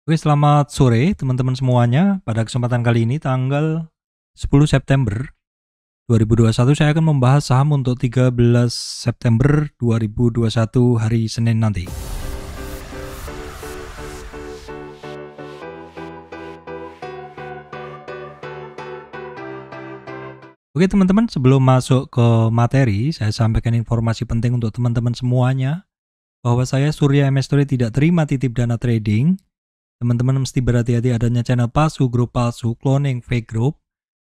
Oke, selamat sore teman-teman semuanya. Pada kesempatan kali ini tanggal 10 September 2021 saya akan membahas saham untuk 13 September 2021 hari Senin nanti. Oke teman-teman, sebelum masuk ke materi, saya sampaikan informasi penting untuk teman-teman semuanya bahwa saya Surya MS Story tidak terima titip dana trading. Teman-teman mesti berhati-hati adanya channel palsu, grup palsu, cloning, fake group,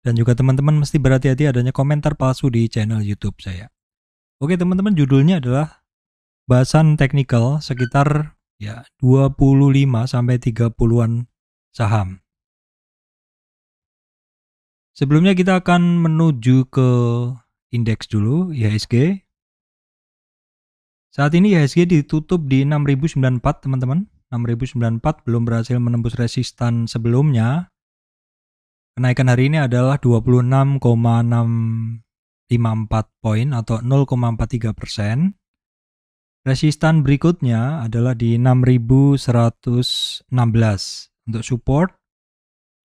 dan juga teman-teman mesti berhati-hati adanya komentar palsu di channel YouTube saya. Oke teman-teman, judulnya adalah bahasan teknikal sekitar 25 sampai 30-an saham. Sebelumnya kita akan menuju ke indeks dulu, IHSG. Saat ini IHSG ditutup di 6094 teman-teman. 6094 belum berhasil menembus resistan sebelumnya. Kenaikan hari ini adalah 26,654 poin atau 0,43%. Resistan berikutnya adalah di 6116. Untuk support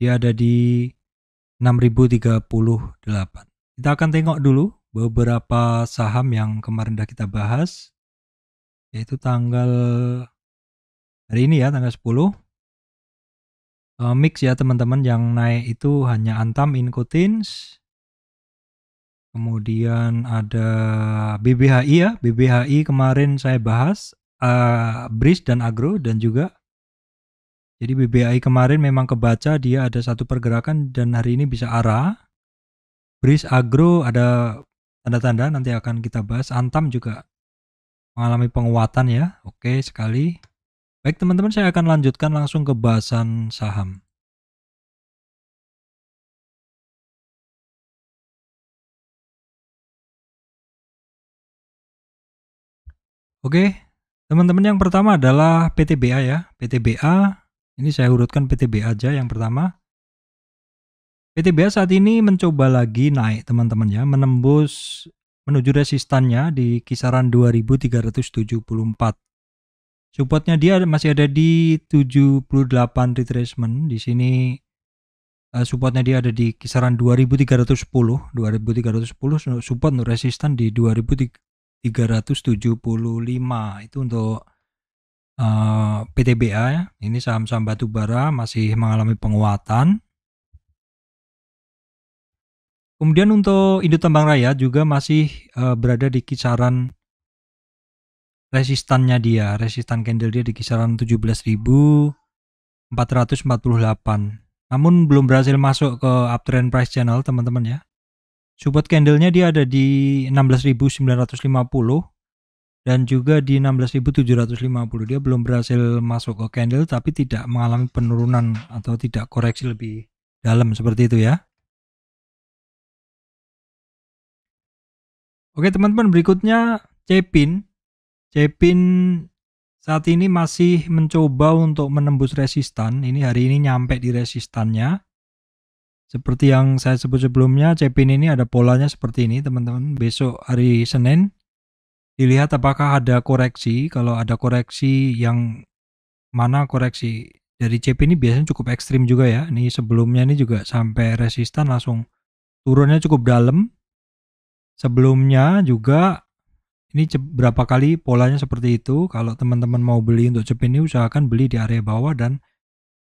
dia ada di 6038. Kita akan tengok dulu beberapa saham yang kemarin sudah kita bahas, yaitu tanggal hari ini ya, tanggal 10. Mix ya teman-teman, yang naik itu hanya Antam, Incotins, kemudian ada BBHI ya, BBHI kemarin saya bahas, BRIS dan Agro, dan juga jadi BBHI kemarin memang kebaca dia ada satu pergerakan dan hari ini bisa arah. BRIS Agro ada tanda-tanda nanti akan kita bahas. Antam juga mengalami penguatan ya, oke sekali. Baik teman-teman, saya akan lanjutkan langsung ke bahasan saham. Oke, teman-teman, yang pertama adalah PTBA ya. PTBA, ini saya urutkan PTBA aja yang pertama. PTBA saat ini mencoba lagi naik teman-teman ya, menembus menuju resistannya di kisaran 2374. Supportnya dia masih ada di 78 retracement. Di sini supportnya dia ada di kisaran 2310. 2310 support untuk resistan di 2375. Itu untuk PTBA ya. Ini saham-saham batubara masih mengalami penguatan. Kemudian untuk Indo Tambang Raya juga masih berada di kisaran resistannya dia. Resistan candle dia di kisaran 17.448. Namun belum berhasil masuk ke uptrend price channel teman-teman ya. Support candlenya dia ada di 16.950 dan juga di 16.750. Dia belum berhasil masuk ke candle tapi tidak mengalami penurunan atau tidak koreksi lebih dalam seperti itu ya. Oke teman-teman, berikutnya Cepin. Cepin saat ini masih mencoba untuk menembus resistan. Ini hari ini nyampe di resistannya. Seperti yang saya sebut sebelumnya, Cepin ini ada polanya seperti ini teman-teman. Besok hari Senin dilihat apakah ada koreksi. Kalau ada koreksi, yang mana koreksi dari Cepin ini biasanya cukup ekstrim juga ya. Ini sebelumnya ini juga sampai resistan langsung turunnya cukup dalam. Sebelumnya juga ini berapa kali polanya seperti itu. Kalau teman-teman mau beli untuk Cepin ini, usahakan beli di area bawah, dan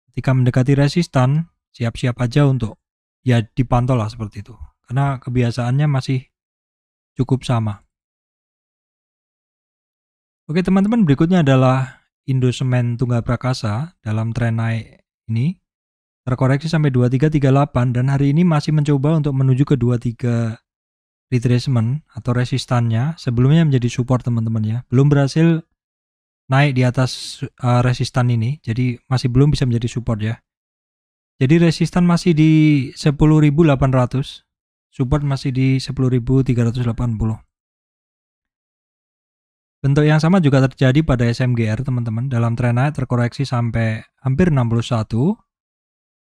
ketika mendekati resistan siap-siap aja untuk ya dipantau lah seperti itu, karena kebiasaannya masih cukup sama. Oke teman-teman, berikutnya adalah Indosemen Tunggal Prakasa. Dalam tren naik ini terkoreksi sampai 2338 dan hari ini masih mencoba untuk menuju ke 23 retracement atau resistannya. Sebelumnya menjadi support teman-teman ya, belum berhasil naik di atas resistan ini, jadi masih belum bisa menjadi support ya. Jadi resistan masih di 10.800, support masih di 10.380. Bentuk yang sama juga terjadi pada SMGR teman-teman. Dalam tren naik terkoreksi sampai hampir 61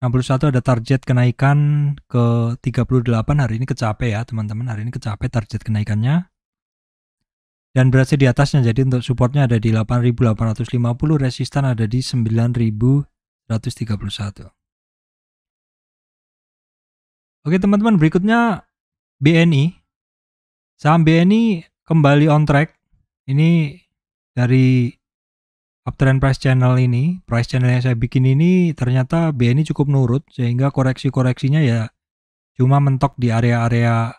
ada target kenaikan ke 38. Hari ini kecapai ya teman-teman, hari ini kecapai target kenaikannya dan berhasil di atasnya. Jadi untuk supportnya ada di 8.850, resistan ada di 9.000 131. Oke teman-teman, berikutnya BNI. Saham BNI kembali on track. Ini dari uptrend price channel ini, price channel yang saya bikin ini ternyata BNI cukup nurut sehingga koreksi-koreksinya ya cuma mentok di area-area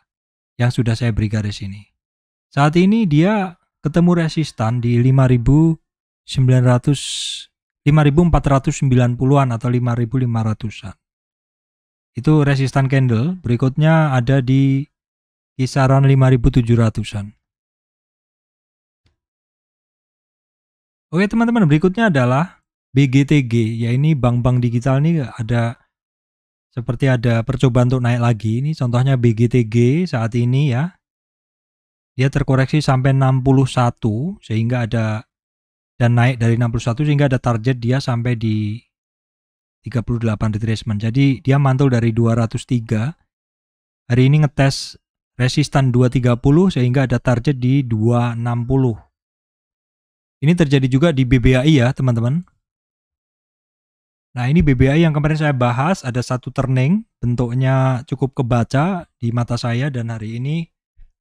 yang sudah saya beri garis ini. Saat ini dia ketemu resistan di 5.490-an atau 5.500-an. Itu resistan candle. Berikutnya ada di kisaran 5.700-an. Oke teman-teman, berikutnya adalah BGTG. Ya ini bank-bank digital ini ada seperti ada percobaan untuk naik lagi. Ini contohnya BGTG saat ini ya. Dia terkoreksi sampai 61 sehingga ada dan naik dari 61 sehingga ada target dia sampai di 38 retracement. Jadi dia mantul dari 203. Hari ini ngetes resistan 230 sehingga ada target di 260. Ini terjadi juga di BBAI ya teman-teman. Nah ini BBAI yang kemarin saya bahas, ada satu turning, bentuknya cukup kebaca di mata saya dan hari ini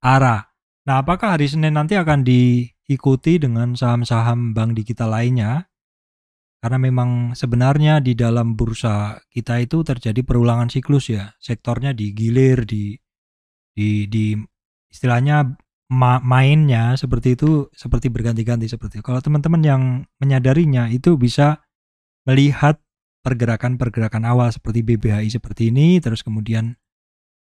arah. Nah apakah hari Senin nanti akan diikuti dengan saham-saham bank digital lainnya? Karena memang sebenarnya di dalam bursa kita itu terjadi perulangan siklus ya, sektornya digilir, di istilahnya mainnya seperti itu, seperti berganti-ganti seperti itu. Kalau teman-teman yang menyadarinya itu bisa melihat pergerakan-pergerakan awal seperti BBHI seperti ini, terus kemudian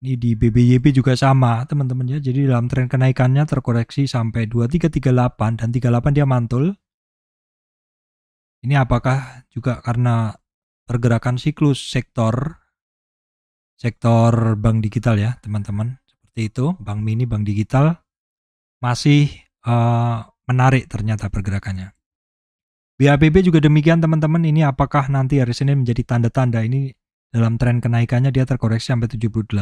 ini di BBYP juga sama teman-teman ya. Jadi dalam tren kenaikannya terkoreksi sampai 2338 dan 38 dia mantul. Ini apakah juga karena pergerakan siklus sektor bank digital ya teman-teman. Seperti itu, bank mini, bank digital masih menarik ternyata pergerakannya. BABB juga demikian teman-teman. Ini apakah nanti hari Senin menjadi tanda-tanda ini dalam tren kenaikannya dia terkoreksi sampai 78.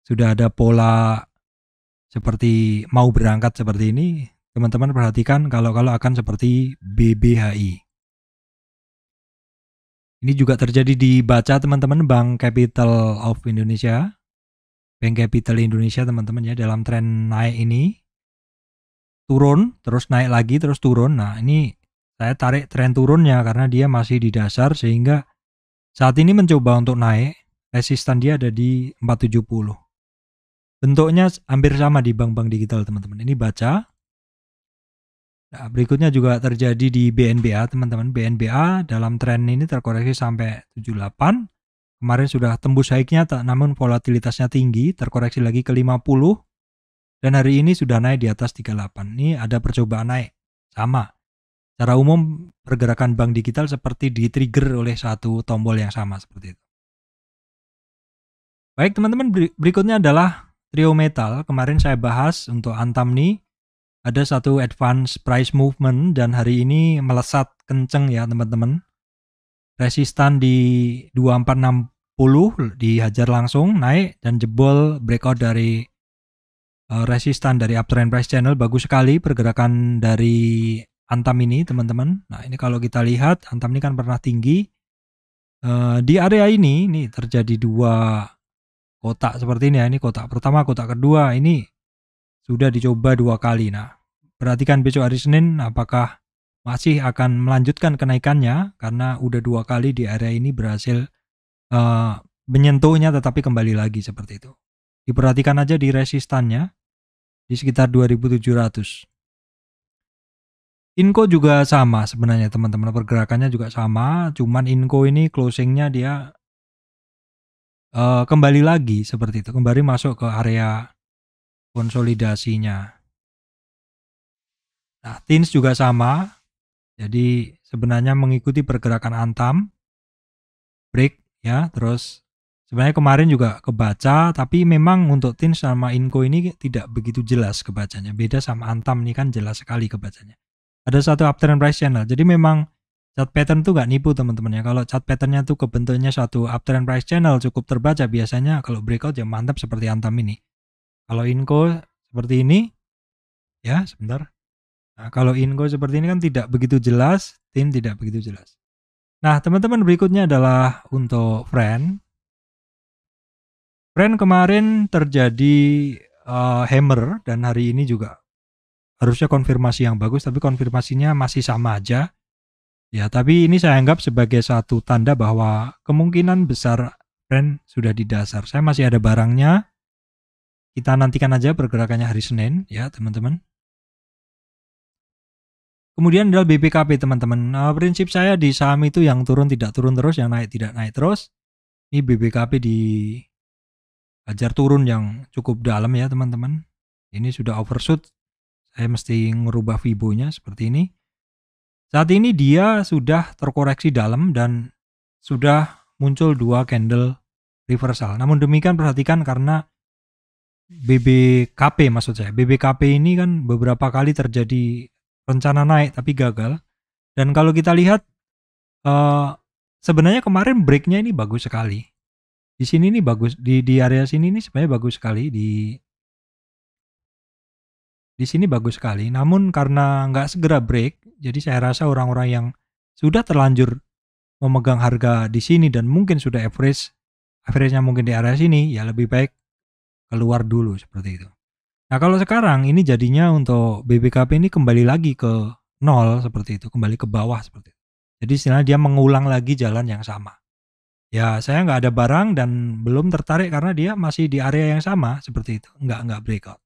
Sudah ada pola seperti mau berangkat seperti ini. Teman-teman perhatikan kalau akan seperti BBHI. Ini juga terjadi di Baca teman-teman, Bank Capital of Indonesia. Bank Capital Indonesia teman-teman ya, dalam tren naik ini turun, terus naik lagi, terus turun. Nah ini saya tarik tren turunnya karena dia masih di dasar sehingga saat ini mencoba untuk naik, resistan dia ada di 470. Bentuknya hampir sama di bank-bank digital teman-teman. Ini Baca. Nah, berikutnya juga terjadi di BNBA teman-teman. BNBA dalam tren ini terkoreksi sampai 78. Kemarin sudah tembus high-nya namun volatilitasnya tinggi, terkoreksi lagi ke 50. Dan hari ini sudah naik di atas 38. Ini ada percobaan naik. Sama. Secara umum pergerakan bank digital seperti di-trigger oleh satu tombol yang sama seperti itu. Baik teman-teman, berikutnya adalah trio metal. Kemarin saya bahas untuk Antam nih ada satu advance price movement dan hari ini melesat kenceng ya teman-teman. Resistan di 2460 dihajar langsung naik dan jebol breakout dari resistan dari uptrend price channel. Bagus sekali pergerakan dari Antam ini teman-teman. Nah ini kalau kita lihat Antam ini kan pernah tinggi. Di area ini terjadi dua kotak seperti ini ya. Ini kotak pertama, kotak kedua ini sudah dicoba dua kali. Nah perhatikan besok hari Senin apakah masih akan melanjutkan kenaikannya karena udah dua kali di area ini berhasil menyentuhnya tetapi kembali lagi seperti itu. Diperhatikan aja di resistannya di sekitar 2700. Inco juga sama sebenarnya teman-teman, pergerakannya juga sama, cuman Inco ini closingnya dia kembali lagi seperti itu, kembali masuk ke area konsolidasinya. Nah, TINS juga sama, jadi sebenarnya mengikuti pergerakan Antam, break ya, terus sebenarnya kemarin juga kebaca, tapi memang untuk TINS sama Inco ini tidak begitu jelas kebacanya, beda sama Antam ini kan jelas sekali kebacanya. Ada satu uptrend price channel. Jadi memang chart pattern tuh gak nipu teman-teman ya. Kalau chart patternnya tuh kebentuknya satu uptrend price channel cukup terbaca, biasanya kalau breakout ya mantap seperti Antam ini. Kalau Inco seperti ini ya sebentar. Nah, kalau Inco seperti ini kan tidak begitu jelas, TIN tidak begitu jelas. Nah, teman-teman, berikutnya adalah untuk Friend. Friend kemarin terjadi hammer dan hari ini juga harusnya konfirmasi yang bagus, tapi konfirmasinya masih sama aja. Ya, tapi ini saya anggap sebagai satu tanda bahwa kemungkinan besar Friend sudah di dasar. Saya masih ada barangnya. Kita nantikan aja pergerakannya hari Senin ya, teman-teman. Kemudian adalah BBKP, teman-teman. Prinsip saya di saham itu yang turun tidak turun terus, yang naik tidak naik terus. Ini BBKP di ajar turun yang cukup dalam ya, teman-teman. Ini sudah overshoot. Saya mesti ngerubah Fibo-nya seperti ini. Saat ini dia sudah terkoreksi dalam dan sudah muncul 2 candle reversal. Namun demikian perhatikan karena BBKP, maksud saya, BBKP ini kan beberapa kali terjadi rencana naik tapi gagal. Dan kalau kita lihat sebenarnya kemarin breaknya ini bagus sekali. Di sini ini bagus, di area sini ini sebenarnya bagus sekali, di sini bagus sekali. Namun karena nggak segera break, jadi saya rasa orang-orang yang sudah terlanjur memegang harga di sini dan mungkin sudah average-nya mungkin di area sini, ya lebih baik keluar dulu seperti itu. Nah, kalau sekarang ini jadinya untuk BBKP ini kembali lagi ke nol seperti itu, kembali ke bawah seperti itu. Jadi istilahnya dia mengulang lagi jalan yang sama. Ya, saya nggak ada barang dan belum tertarik karena dia masih di area yang sama seperti itu, nggak breakout.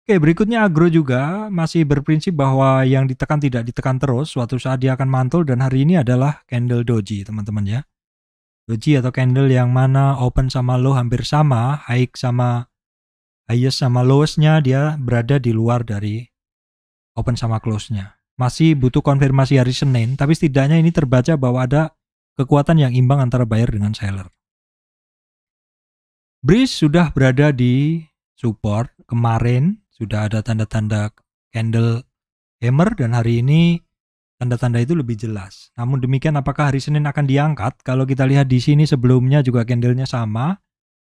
Oke, berikutnya Agro juga masih berprinsip bahwa yang ditekan tidak ditekan terus, suatu saat dia akan mantul dan hari ini adalah candle doji, teman-teman ya. Doji atau candle yang mana open sama low hampir sama, highest sama lowest-nya dia berada di luar dari open sama close-nya. Masih butuh konfirmasi hari Senin, tapi setidaknya ini terbaca bahwa ada kekuatan yang imbang antara buyer dengan seller. Breeze sudah berada di support kemarin, sudah ada tanda-tanda candle hammer dan hari ini tanda-tanda itu lebih jelas. Namun demikian apakah hari Senin akan diangkat? Kalau kita lihat di sini sebelumnya juga candlenya sama,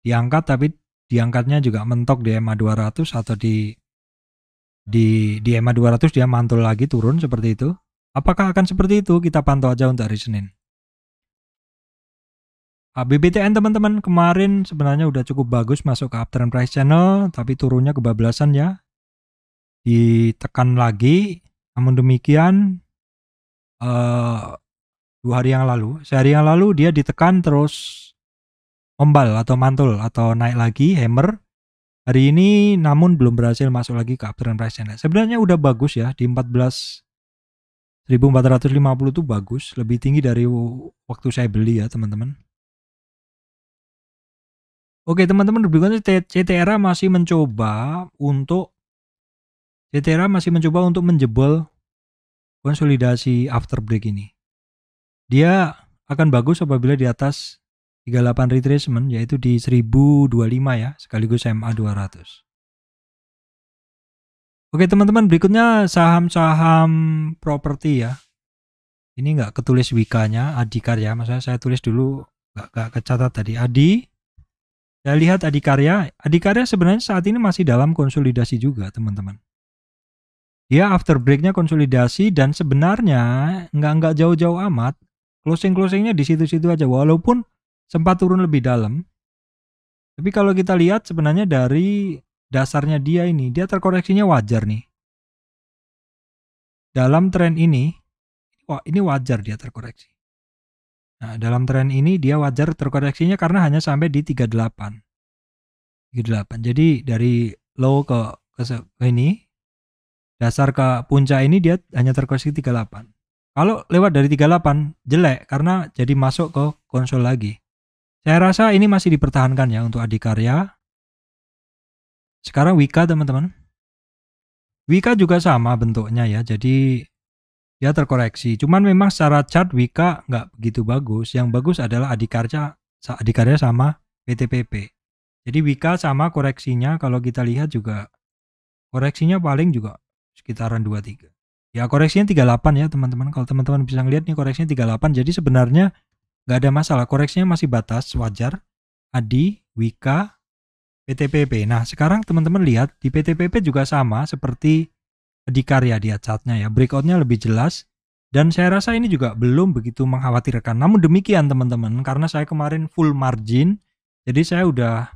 diangkat tapi diangkatnya juga mentok di EMA 200 atau di EMA 200 dia mantul lagi turun seperti itu. Apakah akan seperti itu? Kita pantau aja untuk hari Senin. BBTN, teman-teman, kemarin sebenarnya udah cukup bagus masuk ke uptrend price channel, tapi turunnya kebablasan ya. Ditekan lagi, namun demikian sehari yang lalu dia ditekan terus ombal atau mantul atau naik lagi hammer. Hari ini namun belum berhasil masuk lagi ke uptrend price channel. Sebenarnya udah bagus ya, di 14.450 itu bagus, lebih tinggi dari waktu saya beli ya, teman-teman. Oke, teman-teman, berikutnya CTRA masih mencoba untuk menjebol konsolidasi after break ini. Dia akan bagus apabila di atas 38 retracement, yaitu di 1025 ya, sekaligus MA 200. Oke, teman-teman, berikutnya saham-saham properti ya. Ini nggak ketulis Wika-nya, Adikarya, maksudnya saya tulis dulu, nggak kecatat tadi. Saya lihat Adikarya sebenarnya saat ini masih dalam konsolidasi juga, teman-teman. Dia after breaknya konsolidasi dan sebenarnya nggak jauh-jauh amat. Closingnya di situ-situ aja, walaupun sempat turun lebih dalam. Tapi kalau kita lihat sebenarnya dari dasarnya dia terkoreksinya wajar nih. Dalam tren ini wajar dia terkoreksi. Nah, dalam tren ini dia wajar terkoreksinya karena hanya sampai di 38. Jadi dari low ke ini, dasar ke puncak ini dia hanya terkoreksi 38. Kalau lewat dari 38 jelek karena jadi masuk ke konsol lagi. Saya rasa ini masih dipertahankan ya untuk Adikarya. Sekarang Wika, teman-teman. Wika juga sama bentuknya ya, jadi dia terkoreksi. Cuman memang secara chart Wika nggak begitu bagus. Yang bagus adalah Adikarya sama PTPP. Jadi Wika sama koreksinya kalau kita lihat juga koreksinya paling juga sekitaran 23. Ya koreksinya 38 ya, teman-teman. Kalau teman-teman bisa ngeliat nih koreksinya 38. Jadi sebenarnya nggak ada masalah. Koreksinya masih batas wajar. Adi, Wika, PTPP. Nah, sekarang teman-teman lihat di PTPP juga sama seperti Adikarya dia chartnya ya. Breakoutnya lebih jelas. Dan saya rasa ini juga belum begitu mengkhawatirkan. Namun demikian teman-teman, karena saya kemarin full margin, jadi saya udah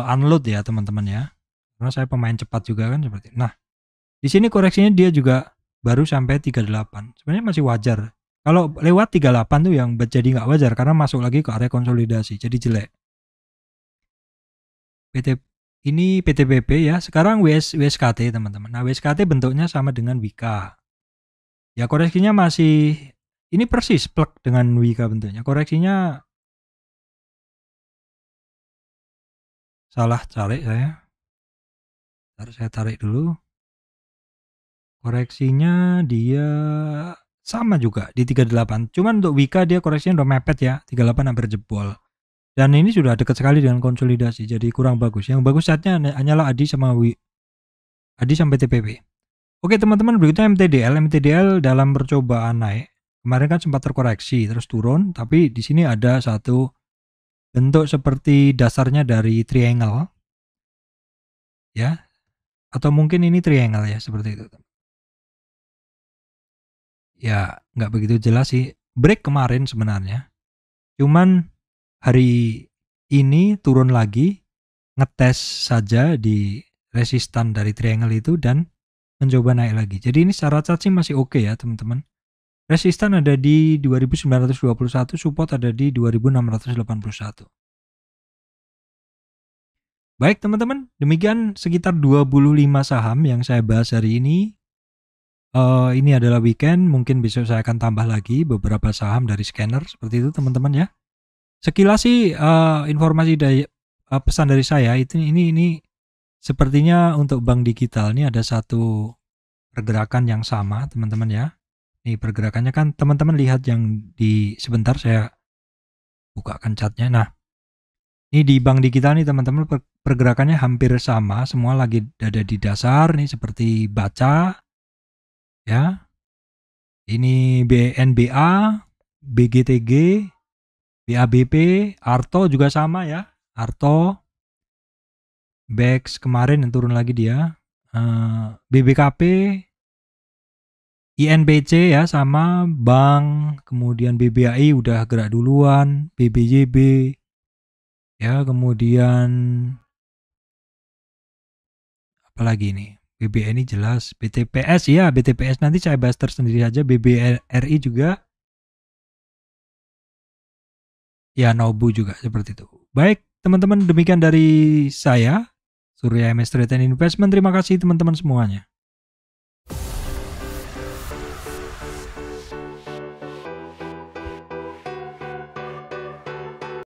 unload ya teman-teman ya. Karena saya pemain cepat juga kan seperti itu. Nah, di sini koreksinya dia juga baru sampai 38. Sebenarnya masih wajar. Kalau lewat 38 tuh yang jadi nggak wajar karena masuk lagi ke area konsolidasi, jadi jelek. Ini PTBP ya. Sekarang WSKT teman-teman. Nah, WSKT bentuknya sama dengan Wika. Ya koreksinya masih ini persis plek dengan Wika bentuknya. Koreksinya salah tarik saya. Saya tarik dulu. Koreksinya dia sama juga di 38. Cuman untuk Wika dia koreksinya udah mepet ya. 38 hampir jebol. Dan ini sudah dekat sekali dengan konsolidasi. Jadi kurang bagus. Yang bagus saatnya hanyalah Adi sama Adi sampai TPP. Oke teman-teman, berikutnya MTDL. MTDL dalam percobaan naik. Kemarin kan sempat terkoreksi terus turun, tapi di sini ada satu bentuk seperti dasarnya dari triangle. Ya. Atau mungkin ini triangle ya, seperti itu. Ya, nggak begitu jelas sih. Break kemarin sebenarnya. Cuman hari ini turun lagi, ngetes saja di resistan dari triangle itu dan mencoba naik lagi. Jadi ini secara chart sih masih oke ya teman-teman. Resistan ada di 2921, support ada di 2681. Baik teman-teman, demikian sekitar 25 saham yang saya bahas hari ini. Ini adalah weekend, mungkin besok saya akan tambah lagi beberapa saham dari scanner seperti itu teman-teman ya. Sekilas sih informasi dari pesan dari saya ini sepertinya untuk bank digital ini ada satu pergerakan yang sama teman-teman ya. Nih pergerakannya kan teman-teman lihat yang di sebentar saya bukakan chartnya. Nah, ini di bank digital nih teman-teman pergerakannya hampir sama, semua lagi ada di dasar nih seperti baca ya. Ini BNBA, BGTG, BABP, Arto juga sama ya. Arto, BEX kemarin yang turun lagi dia. BBKP, INBC ya sama bank, kemudian BBAI udah gerak duluan, BBYB ya, kemudian apalagi ini BBNI jelas, BTPS ya, BTPS nanti saya bahas tersendiri saja, BBRI juga ya, Nobu juga seperti itu. Baik teman-teman, demikian dari saya Surya MS Trade and Investment. Terima kasih teman-teman semuanya.